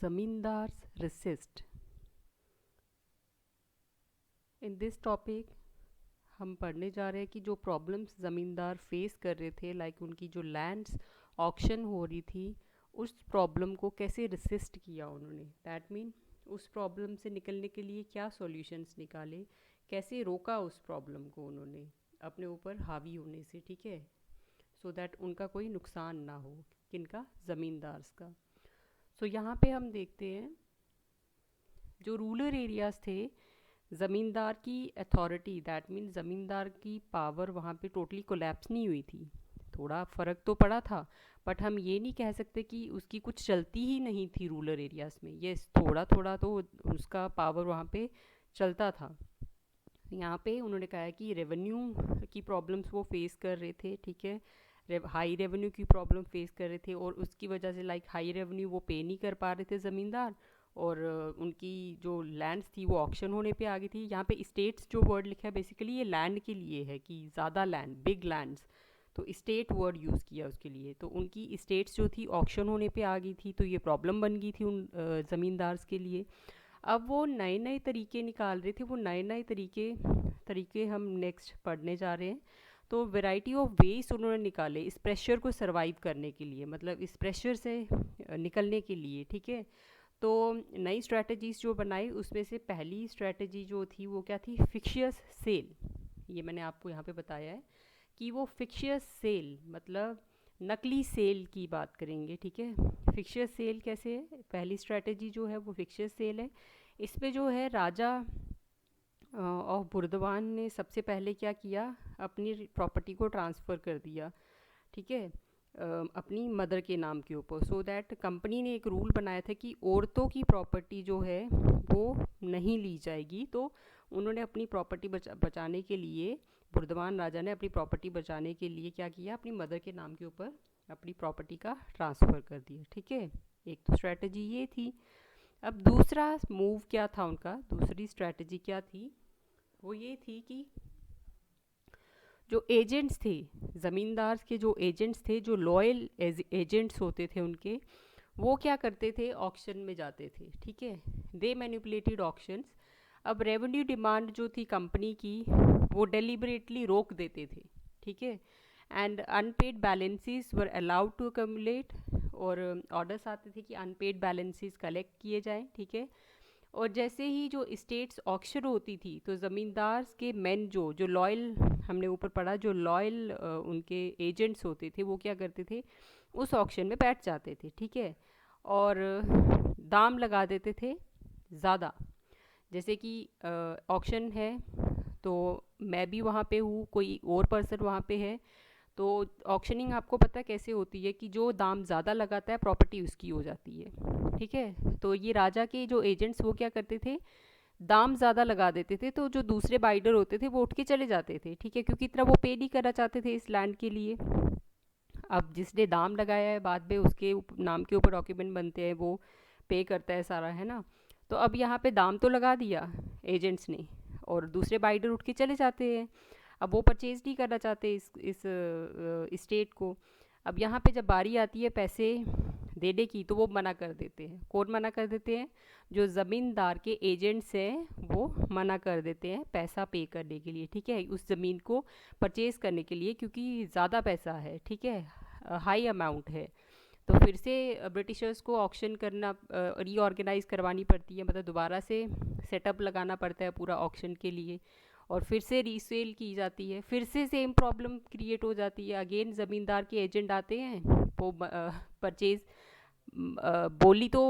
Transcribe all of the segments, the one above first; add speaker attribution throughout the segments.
Speaker 1: zamindars resist. In this topic हम पढ़ने जा रहे हैं कि जो प्रॉब्लम्स ज़मींदार फेस कर रहे थे, लाइक उनकी जो लैंड्स ऑक्शन हो रही थी, उस प्रॉब्लम को कैसे रेसिस्ट किया उन्होंने। दैट मीन उस प्रॉब्लम से निकलने के लिए क्या सॉल्यूशंस निकाले, कैसे रोका उस प्रॉब्लम को उन्होंने अपने ऊपर हावी होने से, ठीक है, सो दैट उनका कोई नुकसान ना हो, किनका, ज़मींदार्स का। सो यहाँ पे हम देखते हैं जो रूरल एरियाज़ थे, ज़मींदार की अथॉरिटी, दैट मीन ज़मींदार की पावर वहाँ पे टोटली कोलैप्स नहीं हुई थी। थोड़ा फ़र्क तो पड़ा था, बट हम ये नहीं कह सकते कि उसकी कुछ चलती ही नहीं थी रूरल एरियाज़ में। ये थोड़ा थोड़ा तो उसका पावर वहाँ पे चलता था। यहाँ पे उन्होंने कहा है कि रेवेन्यू की प्रॉब्लम्स वो फेस कर रहे थे, ठीक है, हाई रेवेन्यू की प्रॉब्लम फेस कर रहे थे, और उसकी वजह से लाइक हाई रेवेन्यू वो पे नहीं कर पा रहे थे ज़मींदार, और उनकी जो लैंड्स थी वो ऑक्शन होने पे आ गई थी। यहाँ पे स्टेट्स जो वर्ड लिखा है बेसिकली ये लैंड के लिए है, कि ज़्यादा लैंड, बिग लैंड्स, तो स्टेट वर्ड यूज़ किया उसके लिए। तो उनकी स्टेट्स जो थी ऑक्शन होने पे आ गई थी, तो ये प्रॉब्लम बन गई थी उन ज़मींदार्स के लिए। अब वो नए नए तरीके निकाल रहे थे, वो नए नए तरीके हम नेक्स्ट पढ़ने जा रहे हैं। तो वैरायटी ऑफ वेज उन्होंने निकाले इस प्रेशर को सरवाइव करने के लिए, मतलब इस प्रेशर से निकलने के लिए, ठीक है। तो नई स्ट्रैटेजीज जो बनाई उसमें से पहली स्ट्रैटेजी जो थी वो क्या थी, फिक्शियस सेल। ये मैंने आपको यहाँ पे बताया है कि वो फिक्शियस सेल मतलब नकली सेल की बात करेंगे, ठीक है। फिक्शियस सेल कैसे है, पहली स्ट्रैटेजी जो है वो फिक्शियस सेल है। इस पे जो है राजा ऑफ बुर्दवान ने सबसे पहले क्या किया, अपनी प्रॉपर्टी को ट्रांसफ़र कर दिया, ठीक है, अपनी मदर के नाम के ऊपर। सो दैट कंपनी ने एक रूल बनाया था कि औरतों की प्रॉपर्टी जो है वो नहीं ली जाएगी। तो उन्होंने अपनी प्रॉपर्टी बचाने के लिए, बुर्दवान राजा ने अपनी प्रॉपर्टी बचाने के लिए क्या किया, अपनी मदर के नाम के ऊपर अपनी प्रॉपर्टी का ट्रांसफ़र कर दिया, ठीक है। एक तो स्ट्रैटेजी ये थी। अब दूसरा मूव क्या था उनका, दूसरी स्ट्रैटेजी क्या थी, वो ये थी कि जो एजेंट्स थे, ज़मींदार के जो एजेंट्स थे, जो लॉयल एजेंट्स होते थे उनके, वो क्या करते थे, ऑक्शन में जाते थे, ठीक है। दे मैनिपुलेटेड ऑक्शंस। अब रेवेन्यू डिमांड जो थी कंपनी की वो डेलिबरेटली रोक देते थे, ठीक है, and unpaid balances were allowed to accumulate, और ऑर्डर्स आते थे कि अनपेड बैलेंसेस कलेक्ट किए जाएं, ठीक है। और जैसे ही जो स्टेट्स ऑक्शन होती थी तो ज़मींदार के मेन जो लॉयल, हमने ऊपर पढ़ा, जो लॉयल उनके एजेंट्स होते थे वो क्या करते थे, उस ऑक्शन में बैठ जाते थे, ठीक है, और दाम लगा देते थे ज़्यादा। जैसे कि ऑक्शन है तो मैं भी वहाँ पे हूँ, कोई और पर्सन वहाँ पे है, तो ऑक्शनिंग आपको पता है कैसे होती है कि जो दाम ज़्यादा लगाता है प्रॉपर्टी उसकी हो जाती है, ठीक है। तो ये राजा के जो एजेंट्स वो क्या करते थे, दाम ज़्यादा लगा देते थे, तो जो दूसरे बाइडर होते थे वो उठ के चले जाते थे, ठीक है, क्योंकि इतना वो पे नहीं करना चाहते थे इस लैंड के लिए। अब जिसने दाम लगाया है बाद में उसके नाम के ऊपर डॉक्यूमेंट बनते हैं, वो पे करता है सारा, है ना। तो अब यहाँ पे दाम तो लगा दिया एजेंट्स ने, और दूसरे बाइडर उठ के चले जाते हैं। अब वो परचेज़ नहीं करना चाहते इस स्टेट को। अब यहाँ पे जब बारी आती है पैसे देने की तो वो मना कर देते हैं। कौन मना कर देते हैं, जो ज़मींदार के एजेंट्स हैं वो मना कर देते हैं पैसा पे करने के लिए, ठीक है, उस ज़मीन को परचेज़ करने के लिए, क्योंकि ज़्यादा पैसा है, ठीक है, हाई अमाउंट है। तो फिर से ब्रिटिशर्स को ऑक्शन करना, रीऑर्गेनाइज़ करवानी पड़ती है, मतलब दोबारा से सेटअप लगाना पड़ता है पूरा ऑक्शन के लिए, और फिर से रीसेल की जाती है, फिर से सेम प्रॉब्लम क्रिएट हो जाती है। अगेन ज़मींदार के एजेंट आते हैं, वो परचेज़ बोली तो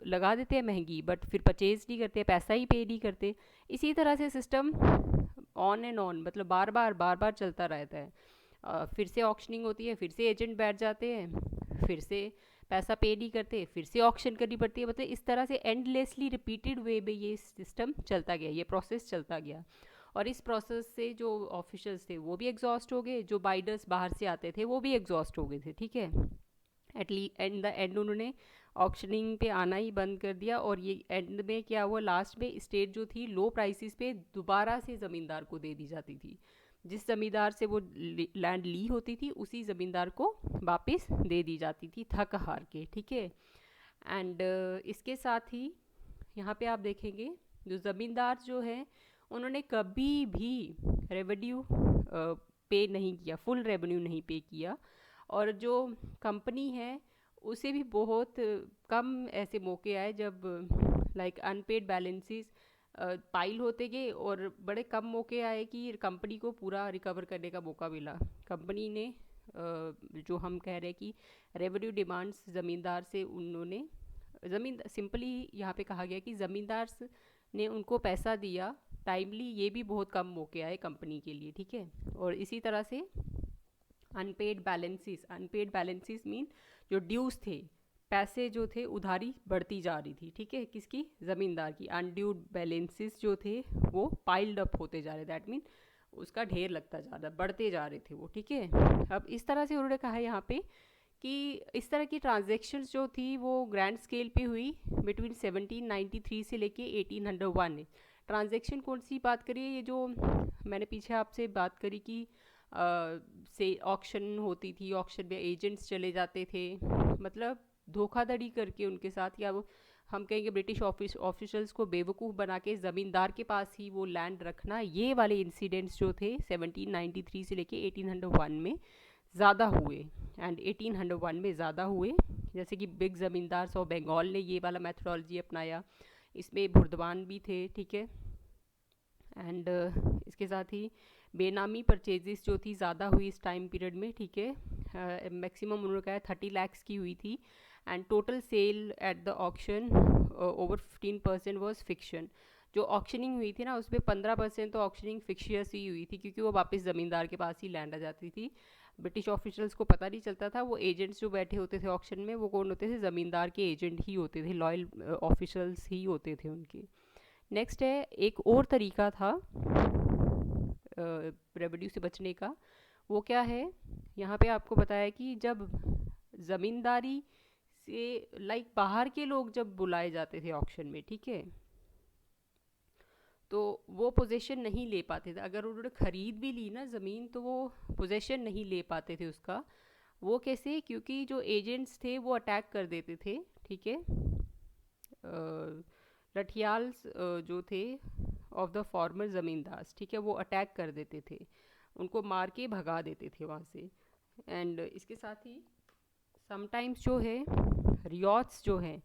Speaker 1: लगा देते हैं महंगी, बट फिर परचेज़ नहीं करते, पैसा ही पे नहीं करते। इसी तरह से सिस्टम ऑन एंड ऑन, मतलब बार बार चलता रहता है। फिर से ऑक्शनिंग होती है, फिर से एजेंट बैठ जाते हैं, फिर से पैसा पे नहीं करते, फिर से ऑक्शन करनी पड़ती है। मतलब इस तरह से एंडलेसली रिपीटेड वे में ये सिस्टम चलता गया, ये प्रोसेस चलता गया। और इस प्रोसेस से जो ऑफिशियल्स थे वो भी एग्जॉस्ट हो गए, जो बाइडर्स बाहर से आते थे वो भी एग्जॉस्ट हो गए थे, ठीक है। एंड द एंड उन्होंने ऑक्शनिंग पे आना ही बंद कर दिया, और ये एंड में क्या हुआ, लास्ट में स्टेट जो थी लो प्राइसेस पे दोबारा से ज़मींदार को दे दी जाती थी। जिस ज़मींदार से वो लैंड ली होती थी उसी ज़मींदार को वापस दे दी जाती थी थक हार के, ठीक है। एंड इसके साथ ही यहाँ पे आप देखेंगे जो ज़मींदार जो है उन्होंने कभी भी रेवेन्यू पे नहीं किया, फुल रेवेन्यू नहीं पे किया। और जो कंपनी है उसे भी बहुत कम ऐसे मौके आए जब लाइक अनपेड बैलेंसेस पाइल होते गए, और बड़े कम मौके आए कि कंपनी को पूरा रिकवर करने का मौका मिला। कंपनी ने जो हम कह रहे हैं कि रेवेन्यू डिमांड्स ज़मींदार से उन्होंने ज़मीन सिंपली यहाँ पे कहा गया कि ज़मींदार ने उनको पैसा दिया टाइमली, ये भी बहुत कम मौके आए कंपनी के लिए, ठीक है। और इसी तरह से अनपेड बैलेंसेस मीन जो ड्यूज थे, पैसे जो थे उधारी बढ़ती जा रही थी, ठीक है, किसकी, ज़मींदार की। अनड्यूड बैलेंसेस जो थे वो पाइल्ड अप होते जा रहे, दैट मीन उसका ढेर लगता जा रहा, बढ़ते जा रहे थे वो, ठीक है। अब इस तरह से उन्होंने कहा है यहाँ पे कि इस तरह की ट्रांजैक्शंस जो थी वो ग्रैंड स्केल पे हुई बिटवीन 1793 से लेके 1801। ट्रांजैक्शन कौन सी बात करिए, ये जो मैंने पीछे आपसे बात करी कि से ऑक्शन होती थी, ऑक्शन में एजेंट्स चले जाते थे, मतलब धोखाधड़ी करके उनके साथ, या वो हम कहेंगे ब्रिटिश ऑफिशियल्स को बेवकूफ़ बना के ज़मींदार के पास ही वो लैंड रखना, ये वाले इंसिडेंट्स जो थे 1793 से लेके 1801 में ज़्यादा हुए। एंड 1801 में ज़्यादा हुए, जैसे कि बिग ज़मींदार्स ऑफ बंगाल ने ये वाला मेथोडोलॉजी अपनाया, इसमें बुर्दवान भी थे, ठीक है। एंड इसके साथ ही बेनामी परचेजेस जो थी ज़्यादा हुई इस टाइम पीरियड में, ठीक है। मैक्सिमम उन्होंने कहा 30 lakhs की हुई थी। And total sale at the auction over 15% was fiction. जो ऑक्शनिंग हुई थी ना उसमें 15% तो ऑक्शनिंग फिक्शियस ही हुई थी, क्योंकि वो वापस ज़मींदार के पास ही लैंड आ जाती थी। ब्रिटिश ऑफिशियल्स को पता नहीं चलता था, वो एजेंट्स जो बैठे होते थे ऑक्शन में वो कौन होते थे, ज़मींदार के एजेंट ही होते थे, लॉयल ऑफिशियल्स ही होते थे उनके। नेक्स्ट है, एक और तरीका था रेवेन्यू से बचने का, वो क्या है, यहाँ पे आपको बताया कि जब ज़मींदारी से लाइक बाहर के लोग जब बुलाए जाते थे ऑक्शन में, ठीक है, तो वो पोजेशन नहीं ले पाते थे। अगर उन्होंने ख़रीद भी ली ना ज़मीन तो वो पोजेशन नहीं ले पाते थे उसका। वो कैसे, क्योंकि जो एजेंट्स थे वो अटैक कर देते थे, ठीक है। रठियाल्स जो थे ऑफ द फॉर्मर ज़मींदार्स, ठीक है, वो अटैक कर देते थे, उनको मार के भगा देते थे वहाँ से। एंड इसके साथ ही समटाइम्स जो है रियॉट्स जो हैं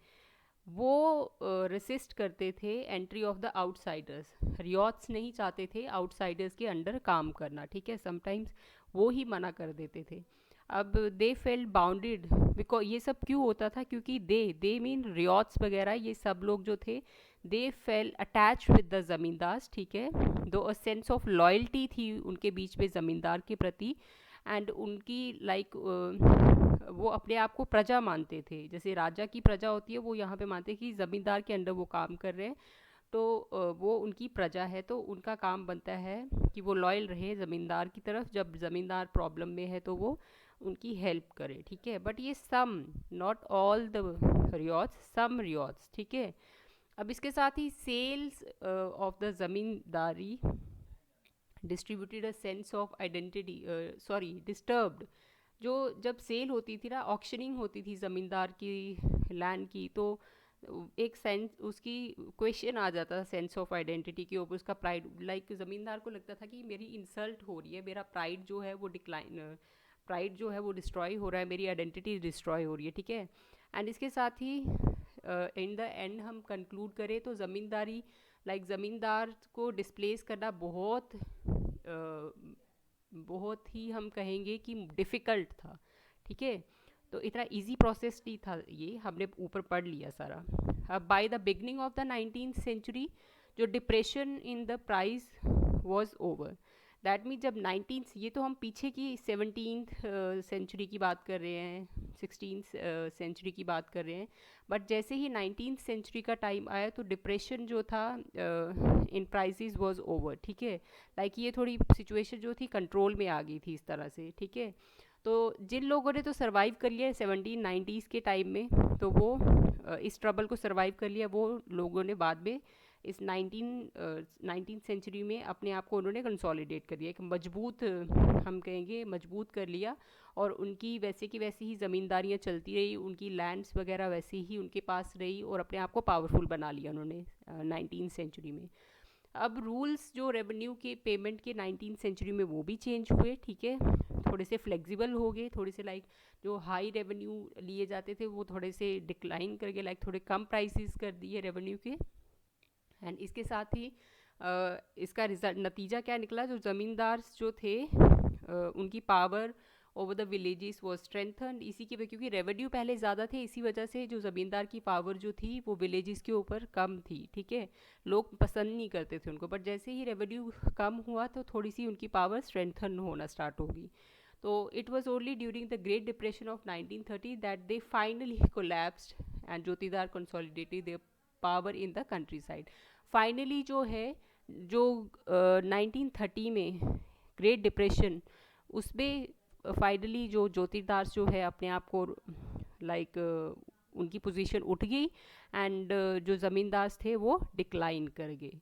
Speaker 1: वो रेसिस्ट करते थे एंट्री ऑफ द आउटसाइडर्स। रियॉट्स नहीं चाहते थे आउटसाइडर्स के अंडर काम करना, ठीक है, समटाइम्स वो ही मना कर देते थे। अब दे फेल्ट बाउंडेड, बिकॉज ये सब क्यों होता था, क्योंकि दे मीन रियॉट्स वगैरह ये सब लोग जो थे दे fail attach with the zamindars, ठीक है। दो अ सेंस ऑफ लॉयल्टी थी उनके बीच में ज़मींदार के प्रति, एंड उनकी लाइक वो अपने आप को प्रजा मानते थे, जैसे राजा की प्रजा होती है वो यहाँ पे मानते हैं कि ज़मींदार के अंडर वो काम कर रहे हैं, तो वो उनकी प्रजा है, तो उनका काम बनता है कि वो लॉयल रहे ज़मींदार की तरफ, जब ज़मींदार प्रॉब्लम में है तो वो उनकी हेल्प करे, ठीक है। बट ये some, not all the ryots, some ryots, ठीक है। अब इसके साथ ही sales of the zamindari distributed a sense of identity, sorry disturbed. जो जब सेल होती थी ना, ऑक्शनिंग होती थी ज़मींदार की लैंड की, तो एक सेंस उसकी क्वेश्चन आ जाता था सेंस ऑफ आइडेंटिटी के ऊपर, उसका प्राइड, लाइक ज़मींदार को लगता था कि मेरी इंसल्ट हो रही है, मेरा प्राइड जो है वो डिक्लाइन, प्राइड जो है वो डिस्ट्रॉय हो रहा है, मेरी आइडेंटिटी डिस्ट्रॉय हो रही है, ठीक है। एंड इसके साथ ही इन द एंड हम कंक्लूड करें तो ज़मींदारी लाइक ज़मींदार को डिस्प्लेस करना बहुत ही हम कहेंगे कि डिफ़िकल्ट था, ठीक है। तो इतना इजी प्रोसेस नहीं था, ये हमने ऊपर पढ़ लिया सारा। अब by the beginning of the 19th century जो depression in the price was over, that mean जब 19th, ये तो हम पीछे की 17th सेंचुरी की बात कर रहे हैं, 16th सेंचुरी की बात कर रहे हैं, बट जैसे ही 19th सेंचुरी का टाइम आया तो डिप्रेशन जो था इन प्राइसेस वाज ओवर, ठीक है। लाइक ये थोड़ी सिचुएशन जो थी कंट्रोल में आ गई थी इस तरह से, ठीक है। तो जिन लोगों ने तो सर्वाइव कर लिया 1790s के टाइम में, तो वो इस ट्रबल को सर्वाइव कर लिया, वो लोगों ने बाद में इस 19th सेंचुरी में अपने आप को उन्होंने कंसोलिडेट कर दिया, एक मजबूत हम कहेंगे मजबूत कर लिया। और उनकी वैसे की वैसी ही ज़मींदारियाँ चलती रही, उनकी लैंड्स वगैरह वैसे ही उनके पास रही और अपने आप को पावरफुल बना लिया उन्होंने 19th सेंचुरी में। अब रूल्स जो रेवेन्यू के पेमेंट के 19th सेंचुरी में वो भी चेंज हुए, ठीक है, थोड़े से फ्लेक्सिबल हो गए, थोड़े से लाइक जो हाई रेवेन्यू लिए जाते थे वो थोड़े से डिक्लाइन कर गए, लाइक थोड़े कम प्राइसेस कर दिए रेवेन्यू के। एंड इसके साथ ही इसका रिजल्ट नतीजा क्या निकला, जो ज़मींदार जो थे उनकी पावर ओवर द विलेजेस वो स्ट्रेंथन इसी की, क्योंकि रेवेन्यू पहले ज़्यादा थे, इसी वजह से जो ज़मींदार की पावर जो थी वो विलेजेस के ऊपर कम थी, ठीक है, लोग पसंद नहीं करते थे उनको। बट जैसे ही रेवेन्यू कम हुआ तो थोड़ी सी उनकी पावर स्ट्रेंथन होना स्टार्ट होगी। तो it was only during the great depression of 1930 that they finally collapsed and jotedar consolidated their power in the countryside. Finally जो है, जो 1930 में ग्रेट डिप्रेशन, उसमें फाइनली जो जोतीदार जो है अपने आप को लाइक उनकी पोजीशन उठ गई एंड जो ज़मींदार थे वो डिक्लाइन कर गए।